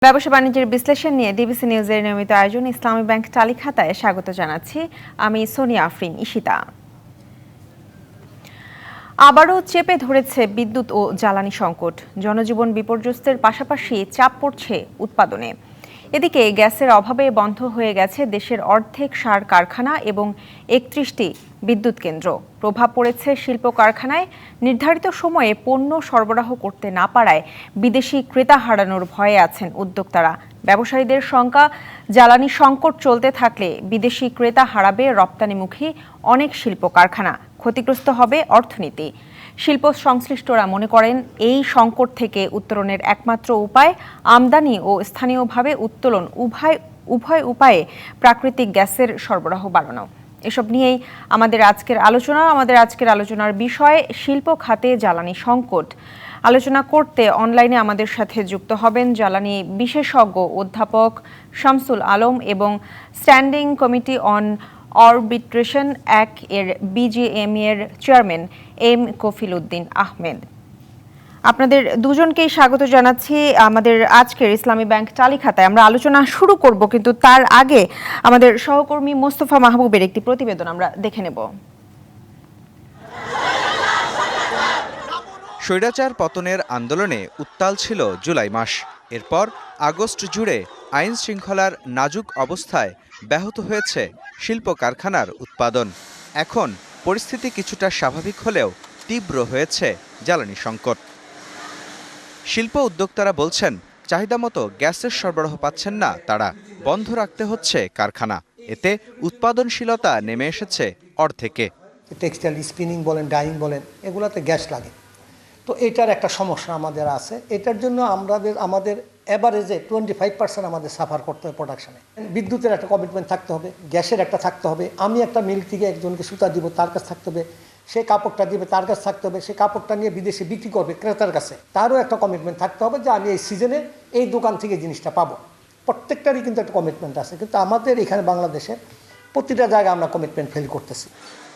ব্যবসা বাণিজ্যের বিশ্লেষণ নিয়ে ডিবিসি নিউজের নিয়মিত আয়োজন ইসলামী ব্যাংক টালি খাতায় স্বাগত জানাচ্ছি আমি সোনিয়া আফরিন ঈশিতা। আবারও চেপে ধরেছে বিদ্যুৎ ও জ্বালানি সংকট। জনজীবন বিপর্যস্তের পাশাপাশি চাপ পড়ছে উৎপাদনে। এদিকে গ্যাসের অভাবে বন্ধ হয়ে গেছে দেশের অর্ধেক সার কারখানা এবং ৩১টি বিদ্যুৎ কেন্দ্র। প্রভাব পড়েছে শিল্প কারখানায়। নির্ধারিত সময়ে পণ্য সরবরাহ করতে না পারায় বিদেশি ক্রেতা হারানোর ভয়ে আছেন উদ্যোক্তারা। ব্যবসায়ীদের শঙ্কা, জ্বালানি সংকট চলতে থাকলে বিদেশি ক্রেতা হারাবে রপ্তানিমুখী অনেক শিল্প কারখানা, ক্ষতিগ্রস্ত হবে অর্থনীতি। শিল্প সংশ্লিষ্টরা মনে করেন এই সংকট থেকে উত্তরণের একমাত্র উপায় আমদানি ও স্থানীয়ভাবে উত্তোলন উভয় উপায়ে প্রাকৃতিক গ্যাসের সরবরাহ বাড়ানো। এসব নিয়েই আমাদের আজকের আলোচনার বিষয় শিল্প খাতে জ্বালানি সংকট। আলোচনা করতে অনলাইনে আমাদের সাথে যুক্ত হবেন জ্বালানি বিশেষজ্ঞ অধ্যাপক শামসুল আলম এবং স্ট্যান্ডিং কমিটি অন আরবিট্রেশন এর বিজিএমই এর চেয়ারম্যান এম কফিল উদ্দিন আহমেদ। আপনাদের দুজনকেই স্বাগত জানাচ্ছি আমাদের আজকের ইসলামী ব্যাংক টালি খাতায়। আমরা আলোচনা শুরু করব, কিন্তু তার আগে আমাদের সহকর্মী মোস্তফা মাহবুবের একটি প্রতিবেদন আমরা দেখে নেব। স্বৈরাচার পতনের আন্দোলনে উত্তাল ছিল জুলাই মাস। এরপর আগস্ট জুড়ে আইন শৃঙ্খলার নাজুক অবস্থায় ব্যাহত হয়েছে শিল্প কারখানার উৎপাদন। এখন পরিস্থিতি কিছুটা স্বাভাবিক হলেও তীব্র হয়েছে জ্বালানি সংকট। শিল্প উদ্যোক্তারা বলছেন, চাহিদামতো গ্যাসের সরবরাহ পাচ্ছেন না তারা। বন্ধ রাখতে হচ্ছে কারখানা। এতে উৎপাদনশীলতা নেমে এসেছে অর্ধেকে। টেক্সটাইল স্পিনিং বলেন, ডাইং বলেন, এগুলাতে গ্যাস লাগে। তো এটার একটা সমস্যা আমাদের আছে। এটার জন্য আমাদের অ্যাভারেজে 25% আমাদের সাফার করতে হবে প্রোডাকশানে। বিদ্যুতের একটা কমিটমেন্ট থাকতে হবে, গ্যাসের একটা থাকতে হবে। আমি একটা মিল থেকে একজনকে সুতা দিব, তার কাছে থাকতে হবে। সে কাপড়টা দিবে, তার কাছে থাকতে হবে। সে কাপড়টা নিয়ে বিদেশে বিক্রি করবে ক্রেতার কাছে, তারও একটা কমিটমেন্ট থাকতে হবে যে আমি এই সিজনে এই দোকান থেকে জিনিসটা পাবো। প্রত্যেকটারই কিন্তু একটা কমিটমেন্ট আছে, কিন্তু আমাদের এখানে বাংলাদেশে প্রতিটা জায়গায় আমরা কমিটমেন্ট ফেল করতেছি।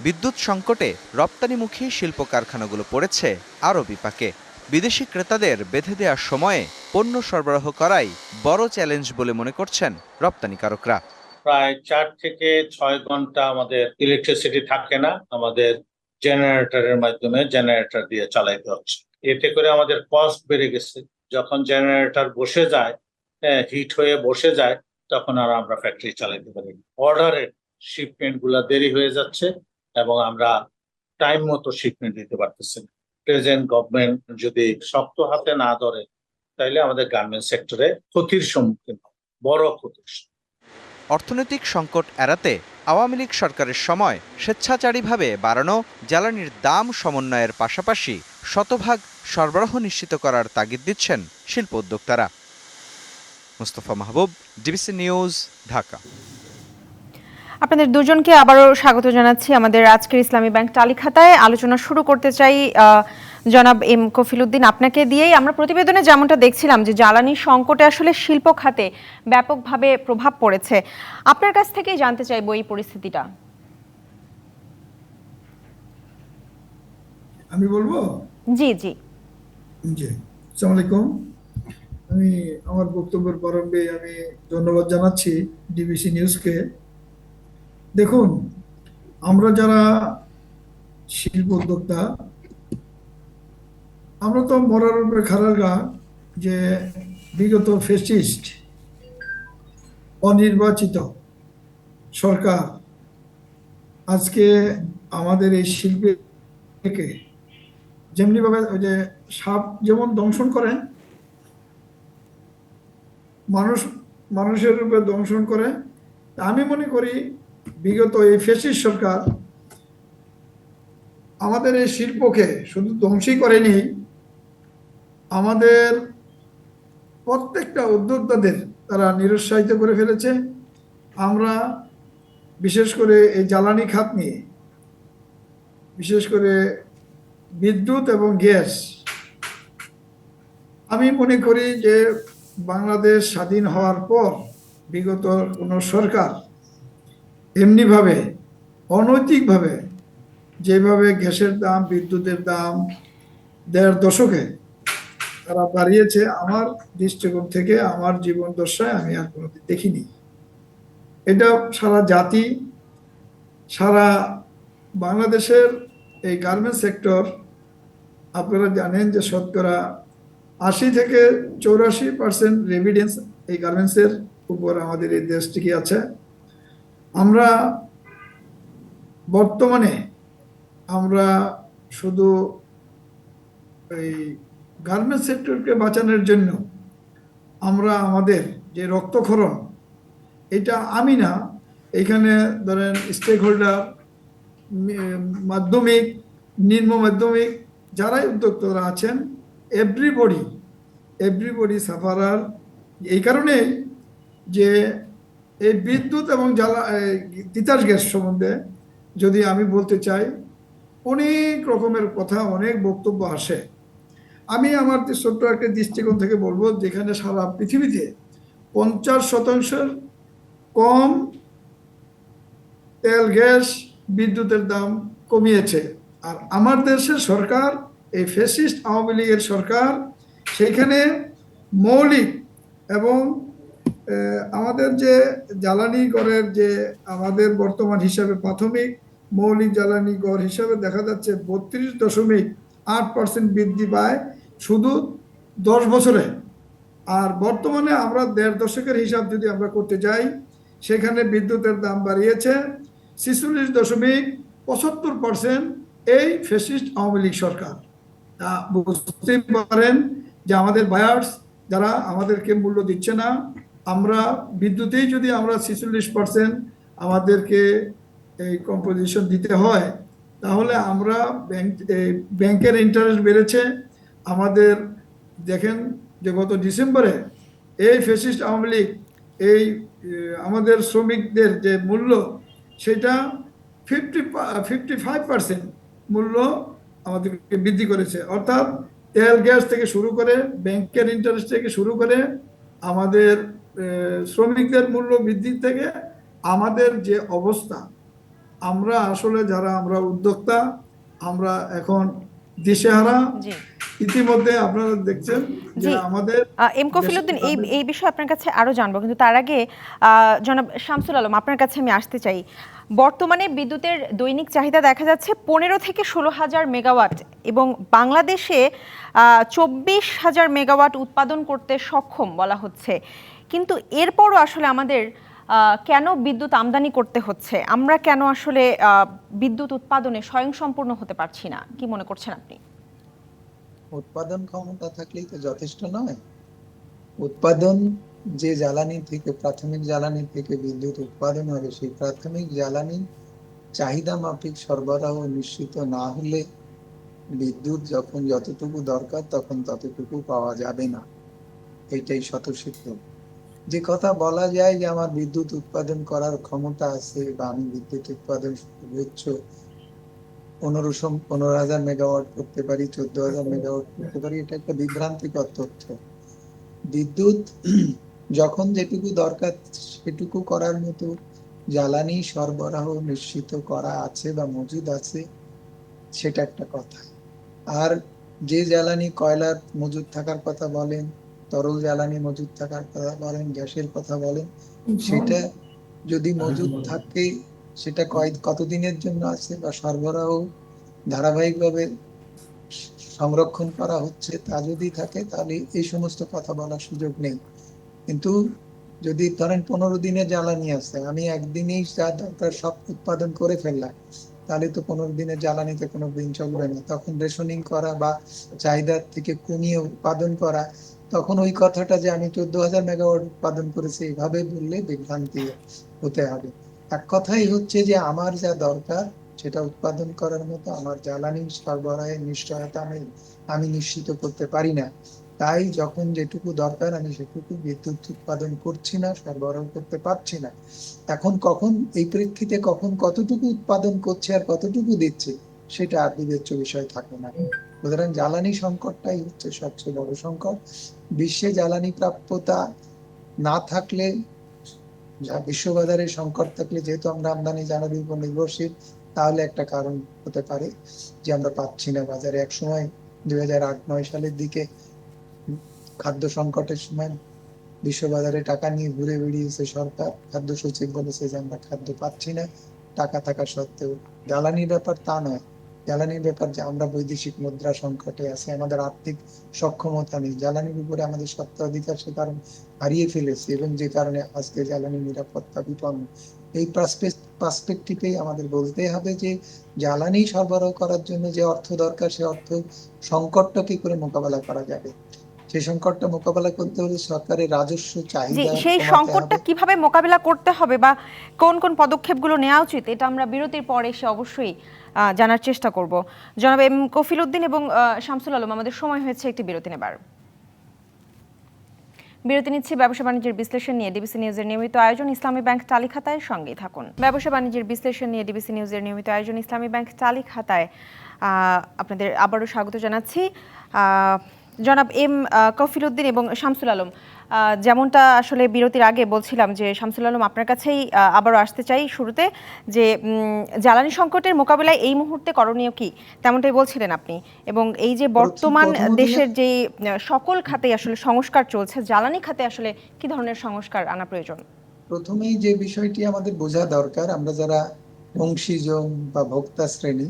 বিদ্যুৎ সংকটে রপ্তানিমুখী শিল্প কারখানাগুলো পড়েছে আরও বিপাকে। বিদেশি ক্রেতাদের বেঁধে দেওয়ার সময়ে পণ্য সরবরাহ করাই বড় চ্যালেঞ্জ বলে মনে করছেন রপ্তানিকারকরা। প্রায় 4 থেকে 6 ঘন্টা আমাদের ইলেকট্রিসিটি থাকে না, আমাদের জেনারেটরের মাধ্যমে জেনারেটর দিয়ে চালাইতে হচ্ছে। এতে করে আমাদের কস্ট বেড়ে গেছে। যখন জেনারেটর বসে যায়, হিট হয়ে বসে যায়, তখন আর আমরা ফ্যাক্টরি চালাইতে পারি না। অর্ডারের শিপমেন্ট গুলা দেরি হয়ে যাচ্ছে এবং আমরা টাইম মতো শিপমেন্ট দিতে পারতেছি না। প্রেজেন্ট গভর্নমেন্ট যদি শক্ত হাতে না ধরে, তাইলে আমাদের গার্মেন্টস সেক্টরে ক্ষতির সম্মুখীন হবে, বড় ক্ষতির। অর্থনৈতিক সংকট এড়াতে আওয়ামী লীগ সরকারের সময় স্বেচ্ছাচারীভাবে বাড়ানো জ্বালানির দাম সমন্বয়ের পাশাপাশি শতভাগ সরবরাহ নিশ্চিত করার তাগিদ দিচ্ছেন শিল্প উদ্যোক্তারা। মোস্তফা মাহবুব, ডিবিসি নিউজ, ঢাকা। আপনাদের দুজনকে আবারও স্বাগত জানাচ্ছি আমাদের আজকের ইসলামী ব্যাংক টালি খাতায়। আলোচনা শুরু করতে চাই জনাব এম কফিল উদ্দিন, আপনাকে দিয়েই। আমরা প্রতিবেদনে যেমনটা দেখছিলাম যে জ্বালানি সংকটে আসলে শিল্প খাতে ব্যাপকভাবে প্রভাব পড়েছে। আপনার কাছ থেকেই জানতে চাইবো এই পরিস্থিতিটা। আমি বলবো? জি জি জি, আসসালামু আলাইকুম। আমি আমার বক্তব্যের প্রারম্ভে আমি ধন্যবাদ জানাচ্ছি ডিবিসি নিউজকে। দেখুন, আমরা যারা শিল্প উদ্যোক্তা, আমরা তো মরার উপরে খাড়ার গা যে বিগত ফ্যাসিস্ট অনির্বাচিত সরকার আজকে আমাদের এই শিল্পকে যেমনিভাবে ওই যে সাপ যেমন দংশন করে, মানুষের রূপে দংশন করে। আমি মনে করি বিগত এই ফ্যাসিস্ট সরকার আমাদের এই শিল্পকে শুধু ধ্বংসই করেনি, আমাদের প্রত্যেকটা উদ্যোক্তাদের তারা নিরুৎসাহিত করে ফেলেছে। আমরা বিশেষ করে এই জ্বালানি খাত নিয়ে, বিশেষ করে বিদ্যুৎ এবং গ্যাস, আমি মনে করি যে বাংলাদেশ স্বাধীন হওয়ার পর বিগত কোনো সরকার এমনিভাবে অনৈতিকভাবে যেভাবে গ্যাসের দাম, বিদ্যুতের দাম দেড় দশকে তারা বাড়িয়েছে, আমার দৃষ্টিকোণ থেকে আমার জীবন দশায় আমি আর কোনোদিন দেখিনি। এটা সারা জাতি, সারা বাংলাদেশের এই গার্মেন্টস সেক্টর, আপনারা জানেন যে শতকরা 80 থেকে 84% রেভিডেন্স এই গার্মেন্টসের উপর আমাদের এই দেশ টিকে আছে। আমরা বর্তমানে আমরা শুধু এই গার্মেন্টস সেক্টরকে বাঁচানোর জন্য আমরা আমাদের যে রক্তক্ষরণ, এটা আমি না, এখানে ধরেন স্টেক হোল্ডার, মাধ্যমিক, নিম্ন মাধ্যমিক যারাই উদ্যোক্তারা আছেন, এভরিবডি সাফারার। এই কারণেই যে এই বিদ্যুৎ এবং তিতাস গ্যাস সম্বন্ধে যদি আমি বলতে চাই, অনেক রকমের কথা, অনেক বক্তব্য আসে। আমি আমার ছোট্ট একটা দৃষ্টিকোণ থেকে বলবো, যেখানে সারা পৃথিবীতে 50% কম তেল, গ্যাস, বিদ্যুতের দাম কমিয়েছে, আর আমার দেশের সরকার, এই ফ্যাসিস্ট আওয়ামী লীগের সরকার, সেইখানে মৌলিক এবং আমাদের যে জ্বালানি গড়ের যে আমাদের বর্তমান হিসাবে প্রাথমিক মৌলিক জ্বালানি গড় হিসাবে দেখা যাচ্ছে 32.8% বৃদ্ধি পায় শুধু 10 বছরে। আর বর্তমানে আমরা 1.5 দশকের হিসাব যদি আমরা করতে যাই, সেখানে বিদ্যুতের দাম বাড়িয়েছে 46.75% এই ফ্যাসিস্ট আওয়ামী লীগ সরকার। তা বুঝতে পারেন যে আমাদের বায়ার্স যারা আমাদেরকে মূল্য দিচ্ছে না, আমরা বিদ্যুতেই যদি আমরা 46% আমাদেরকে এই কম্পোজিশন দিতে হয়, তাহলে আমরা ব্যাংকের ইন্টারেস্ট বেড়েছে। আমাদের দেখেন যে গত ডিসেম্বরে এই ফ্যাসিস্ট আওয়ামী লীগ এই আমাদের শ্রমিকদের যে মূল্য, সেটা 55% মূল্য আমাদেরকে বৃদ্ধি করেছে। অর্থাৎ তেল, গ্যাস থেকে শুরু করে, ব্যাংকের ইন্টারেস্ট থেকে শুরু করে, আমাদের শ্রমিকদের মূল্য বৃদ্ধি থেকে আমাদের যে অবস্থা, আমরা আসলে যারা আমরা উদ্যোক্তা, আমরা এখন দিশেহারা। ইতিমধ্যে আপনারা দেখছেন যে আমাদের এম কফিল উদ্দিন, এই বিষয়ে আপনার কাছে আরো জানবো, কিন্তু তার আগে জনাব শামসুল আলম, আপনার কাছে আমি আসতে চাই। বর্তমানে বিদ্যুতের দৈনিক চাহিদা দেখা যাচ্ছে 15 থেকে 16,000 মেগাওয়াট, এবং বাংলাদেশে 24,000 মেগাওয়াট উৎপাদন করতে সক্ষম বলা হচ্ছে। কিন্তু এরপরও আসলে আমাদের কেন বিদ্যুৎ আমদানি করতে হচ্ছে? আমরা কেন আসলে বিদ্যুৎ উৎপাদনে স্বয়ংসম্পূর্ণ হতে পারছি না? কি মনে করছেন আপনি? উৎপাদন ক্ষমতা থাকলেই তো যথেষ্ট নয়। উৎপাদন যে জ্বালানি থেকে, প্রাথমিক জ্বালানি থেকে বিদ্যুৎ উৎপাদন হবে, সেই প্রাথমিক জ্বালানি চাহিদা মাফিক সরবরাহ নিশ্চিত না হলে বিদ্যুৎ যখন যতটুকু দরকার তখন ততটুকু পাওয়া যাবে না। এটাই স্বতঃসিদ্ধ। যে কথা বলা যায় যে আমার বিদ্যুৎ উৎপাদন করার ক্ষমতা আছে, বা আমি বিদ্যুৎ উৎপাদন সর্বোচ্চ 15,000 মেগাওয়াট করতে পারি, 14,000 মেগাওয়াট করতে পারি, এটা একটা বিভ্রান্তিকর তথ্য। বিদ্যুৎ যখন যেটুকু দরকার সেটুকু করার মতো জ্বালানি সরবরাহ নিশ্চিত করা আছে বা মজুদ আছে, সেটা একটা কথা। আর যে জ্বালানি, কয়লার মজুদ থাকার কথা বলেন, তরল জ্বালানি মজুদ থাকার কথা বলেন, গ্যাসের কথা বলেন, সেটা যদি মজুদ থাকে, সেটা কতদিনের জন্য আছে বা সরবরাহ ধারাবাহিকভাবে সংরক্ষণ করা হচ্ছে, তা যদি থাকে, তাহলে এই সমস্ত কথা বলার সুযোগ নেই। কিন্তু যদি ধরেন 15 দিনের জ্বালানি আছে, আমি একদিনেই যা দরকার সব উৎপাদন করে ফেললাম, তাহলে তো 15 দিনের জ্বালানিতে কোনো দিন চলবে না। তখন রেশনিং করা বা চাহিদার থেকে কমিয়ে উৎপাদন করা, তখন ওই কথাটা যে আমি 14,000 মেগাওয়াট উৎপাদন করেছি এইভাবে বললে বিভ্রান্তি হতে হবে। এক কথাই হচ্ছে যে আমার যা দরকার সেটা উৎপাদন করার মতো আমার জ্বালানি সরবরাহের নিশ্চয়তা আমি নিশ্চিত করতে পারি না। তাই যখন যেটুকু দরকার আমি সেটুকু বিদ্যুৎ উৎপাদন করছি না, সরবরাহ করতে পারছি না। এখন কখন এই প্রেক্ষিতে কখন কতটুকু উৎপাদন করছে আর কতটুকু দিচ্ছে, সেটা আর বিবেচ্য বিষয় থাকে না। সুতরাং জ্বালানি সংকটটাই হচ্ছে সবচেয়ে বড় সংকট। বিশ্বে জ্বালানি প্রাপ্যতা না থাকলে, বিশ্ববাজারে সংকট থাকলে, যেহেতু আমরা আমদানি জ্বালানির উপর নির্ভরশীল, তাহলে একটা কারণ হতে পারে যে আমরা পাচ্ছি না বাজারে। একসময় 2008-9 সালের দিকে খাদ্য সংকটের সময় বিশ্ববাজারে টাকা নিয়ে ঘুরে বেরিয়েছে সরকার, খাদ্য সচিব বলেছে যে আমরা খাদ্য পাচ্ছি না টাকা থাকা সত্ত্বেও। জ্বালানির ব্যাপার তা নয়, জ্বালানির ব্যাপার যে আমরা বৈদেশিক মুদ্রা সংকটে আছি, আমাদের আর্থিক সক্ষমতা নেই, জ্বালানির উপরে আমাদের স্বত্বাধিকার সে কারণ হারিয়ে ফেলেছে, এবং যে কারণে আজকে জ্বালানি নিরাপত্তা বিপন্ন। এই পার্সপেক্টিভে আমাদের বলতে হবে যে জ্বালানি সরবরাহ করার জন্য যে অর্থ দরকার, সে অর্থ সংকটটা কি করে মোকাবেলা করা যাবে, সেই সংকটটা মোকাবেলা করতে হলে সরকারের রাজস্ব জি, চাহিদা সেই কমাতে সংকটটা হবে। কিভাবে মোকাবিলা করতে হবে বা কোন কোন পদক্ষেপগুলো নেওয়া উচিত, এটা আমরা বিরতির পরে এসে অবশ্যই জানার চেষ্টা করব। জনাব এম কফিল উদ্দিন এবং শামসুল আলম, আমাদের সময় হয়েছে একটি বিরতি নেবার। বিরতি নিচ্ছি ব্যবসা বাণিজ্যের বিশ্লেষণ নিয়ে ডিবিসি নিউজের নিয়মিত আয়োজন ইসলামী ব্যাংক টালি খাতায়, সঙ্গেই থাকুন। ব্যবসা বাণিজ্যের বিশ্লেষণ নিয়ে ডিবিসি নিউজের নিয়মিত আয়োজন ইসলামী ব্যাংক টালি খাতায় আপনাদের আবারও স্বাগত জানাচ্ছি। জনাব এম কফিল উদ্দিন এবং শামসুল আলম, যেমনটা আসলে বিরতির আগে বলছিলাম যে শামসুল আলম আপনার কাছেই আবারও আসতে চাই শুরুতে, যে জ্বালানি সংকটের মোকাবিলায় এই মুহূর্তে করণীয় কি, তেমনটাই বলছিলেন আপনি। এবং এই যে বর্তমান দেশের যে সকল খাতে আসলে সংস্কার চলছে, জ্বালানি খাতে আসলে কি ধরনের সংস্কার আনা প্রয়োজন? প্রথমেই যে বিষয়টি আমাদের বোঝা দরকার, আমরা যারা অংশীজন বা ভোক্তা শ্রেণী,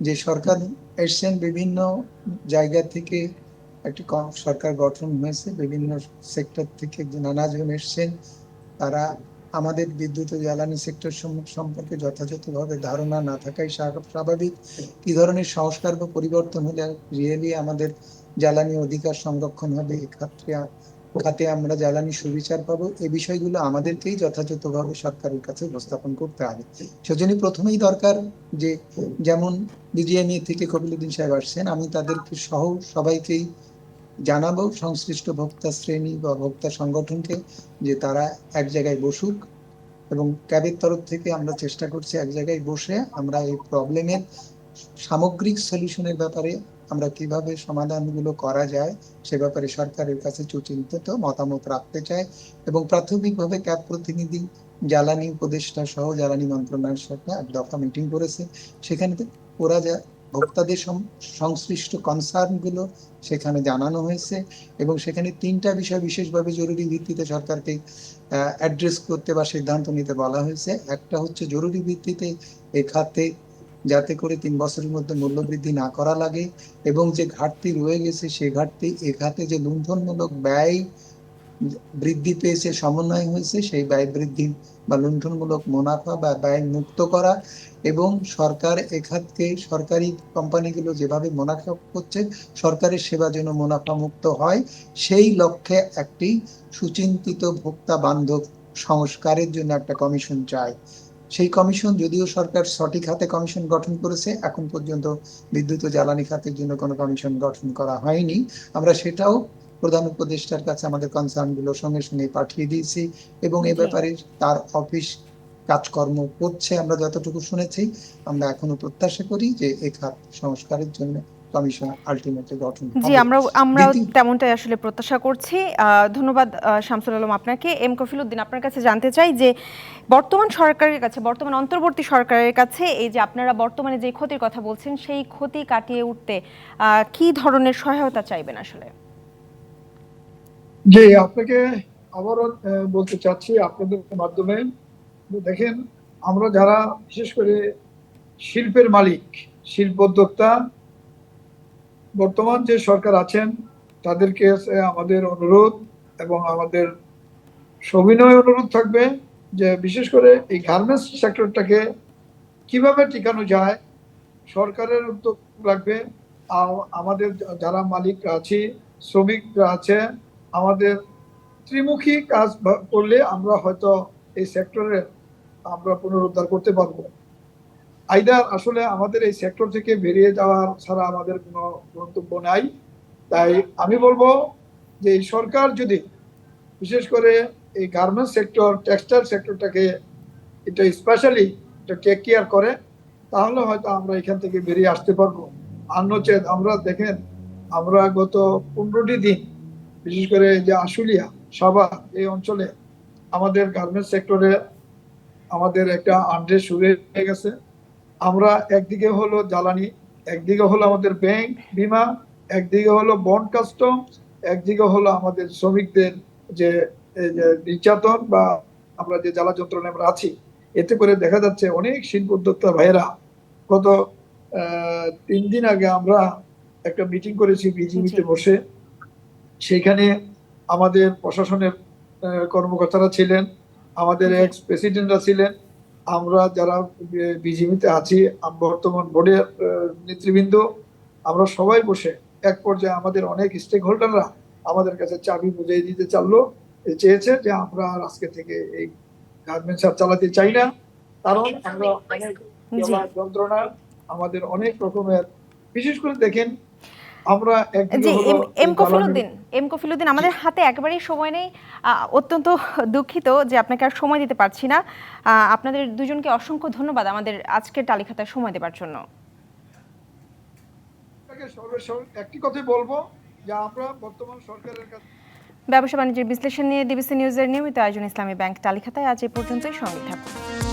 যে সরকার এসছেন বিভিন্ন জায়গা থেকে, একটি সরকার গঠন হয়েছে, বিভিন্ন সেক্টর থেকে নানাজন এসছেন, তারা আমাদের বিদ্যুৎ ও জ্বালানি সেক্টর সম্পর্কে যথাযথভাবে ধারণা না থাকাই স্বাভাবিক। কি ধরনের সংস্কার বা পরিবর্তন হলে রিয়েলি আমাদের জ্বালানি অধিকার সংরক্ষণ হবে, এক্ষেত্রে খাতে আমরা জ্বালানি সুবিচার পাবো, এই বিষয়গুলো আমাদেরকেই যথাযথভাবে সরকারের কাছে উপস্থাপন করতে হবে। সেজন্য প্রথমেই দরকার যে, যেমন বিজিএমইএ থেকে কপিলউদ্দিন সাহেব আসছেন, আমি তাদেরকে সহ সবাইকেই জানাবো, সংশ্লিষ্ট ভোক্তা শ্রেণী বা ভোক্তা সংগঠনকে, যে তারা এক জায়গায় বসুক, এবং ক্যাবের তরফ থেকে আমরা চেষ্টা করছি এক জায়গায় বসে আমরা এই প্রবলেমের সামগ্রিক সলিউশনের ব্যাপারে আমরা কিভাবে সমাধানগুলো করা যায় সে ব্যাপারে সরকারের কাছে সুচিন্তিত মতামত রাখতে চাই। এবং প্রাথমিকভাবে ক্যাব প্রতিনিধি জ্বালানি উপদেষ্টা সহ জ্বালানি মন্ত্রণালয়ের সাথে এক দফা মিটিং করেছে, সেখানে ওরা যা ভোক্তাদের সংশ্লিষ্ট কনসার্ন গুলো সেখানে জানানো হয়েছে, এবং সেখানে তিনটা বিষয় বিশেষভাবে জরুরি ভিত্তিতে সরকারকে অ্যাড্রেস করতে বা সিদ্ধান্ত নিতে বলা হয়েছে। একটা হচ্ছে জরুরি ভিত্তিতে এ খাতে যাতে করে 3 বছরের মধ্যে মূল্য বৃদ্ধি না করা লাগে, এবং যে ঘাটতি রয়ে গেছে সে ঘাটতি এ খাতে যে লুণ্ঠনমূলক ব্যয় বৃদ্ধি পেয়েছে, সমন্বয় হয়েছে, সেই ব্যয় বৃদ্ধি বা লুণ্ঠনমূলক মুনাফা বা ব্যয় মুক্ত করা, এবং সরকার এখানে সরকারি কোম্পানিগুলো যেভাবে মুনাফা করছে সরকারের সেবা যেন মুনাফা মুক্ত হয়, সেই লক্ষ্যে একটি সুচিন্তিত ভোক্তা বান্ধব সংস্কারের জন্য একটা কমিশন চাই। সেই কমিশন, যদিও সরকার সঠিক হাতে কমিশন গঠন করেছে, এখন পর্যন্ত বিদ্যুৎ ও জ্বালানি খাতের জন্য কোনো কমিশন গঠন করা হয়নি। আমরা সেটাও প্রধান উপদেষ্টার কাছে আমাদের কনসার্ন গুলো সঙ্গে সঙ্গে পাঠিয়ে দিয়েছি, এবং এ ব্যাপারে তার অফিস কাজকর্ম করছে। আমরা যতটুকু শুনেছি, আমরা এখনো প্রত্যাশা করি যে এই খাত সংস্কারের জন্য কমিশন আলটিমেটলি গঠন হবে। জি, আমরাও তেমনটাই আসলে প্রত্যাশা করছি। ধন্যবাদ শামসুল আলম আপনাকে। এম কফিল উদ্দিন, আপনার কাছে জানতে চাই যে বর্তমান সরকারের কাছে, বর্তমান অন্তর্বর্তী সরকারের কাছে এই যে আপনারা বর্তমানে যে ক্ষতির কথা বলছেন, সেই ক্ষতি কাটিয়ে উঠতে কি ধরনের সহায়তা চাইবেন আসলে? জি, আপনাকে আবারও বলতে চাচ্ছি আপনাদের মাধ্যমে, দেখেন আমরা যারা বিশেষ করে শিল্পের মালিক, শিল্পোদ্যোক্তা, বর্তমান যে সরকার আছেন তাদেরকে আমাদের অনুরোধ এবং আমাদের সবিনয় অনুরোধ থাকবে যে বিশেষ করে এই গার্মেন্টস সেক্টরটাকে কিভাবে টিকানো যায়, সরকারের উদ্যোগ লাগবে। আমাদের যারা মালিক আছি, শ্রমিকরা আছে, আমাদের ত্রিমুখী কাজ করলে আমরা হয়তো এই সেক্টরে আমরা পুনরুদ্ধার করতে পারবো। আইদার আসলে আমাদের এই সেক্টর থেকে বেরিয়ে যাওয়ার ছাড়া আমাদের কোনো গন্তব্য নাই। তাই আমি বলবো যে এই সরকার যদি বিশেষ করে এই গার্মেন্টস সেক্টর, টেক্সটাইল সেক্টরটাকে এটা স্পেশালি এটা টেক কেয়ার করে, তাহলে হয়তো আমরা এখান থেকে বেরিয়ে আসতে পারবো। আর নচেত আমরা দেখেন, আমরা গত 15টি দিন বিশেষ করে যে আশুলিয়া, সাভার এই অঞ্চলে আমাদের গার্মেন্টস সেক্টরে আমাদের একটা আন্ডার শুরু হয়ে গেছে। আমরা একদিকে হলো জ্বালানি, একদিকে হলো আমাদের ব্যাংক, বিমা, একদিকে হলো বন্ড কাস্টম, একদিকে হলো আমাদের শ্রমিকদের যে এই যে নির্যাতন বা আমরা যে জ্বালা যন্ত্রণায় আমরা আছি, এতে করে দেখা যাচ্ছে অনেক শিল্প উদ্যোক্তা ভাইয়েরা গত 3 দিন আগে আমরা একটা মিটিং করেছি বিজিবিতে বসে। সেখানে আমাদের প্রশাসনের কর্মকর্তারা ছিলেন, আমাদের এক্স প্রেসিডেন্টরা ছিলেন, আমরা যারা বিজিবিতে আছি, বর্তমান বোর্ডের নেতৃবৃন্দ, আমরা সবাই বসে এক পর্যায়ে আমাদের অনেক স্টেক হোল্ডাররা আমাদের কাছে চাবি বুঝিয়ে দিতে চেয়েছে যে আমরা আর আজকে থেকে এই গার্মেন্টস আর চালাতে চাই না, কারণ আমরা অনেক যন্ত্রণা, আমাদের অনেক রকমের, বিশেষ করে দেখেন আমরা জি এম কফিলুদ্দিন আমাদের হাতে একেবারেই সময় নেই, অত্যন্ত দুঃখিত যে আপনাকে আর সময় দিতে পারছি না। আপনাদের দুজনকে অসংখ্য ধন্যবাদ আমাদের আজকের তালিকাটায় সময় দেওয়ার জন্য। একটি কথাই বলবো যে আমরা বর্তমান সরকারের কাছে ব্যবসা বাণিজ্যের বিশ্লেষণ নিয়ে ডিবিসি নিউজের নিয়মিত আয়োজন ইসলামী ব্যাংক তালিকাটায় আজ এ পর্যন্তই। সঙ্গে থাকুন।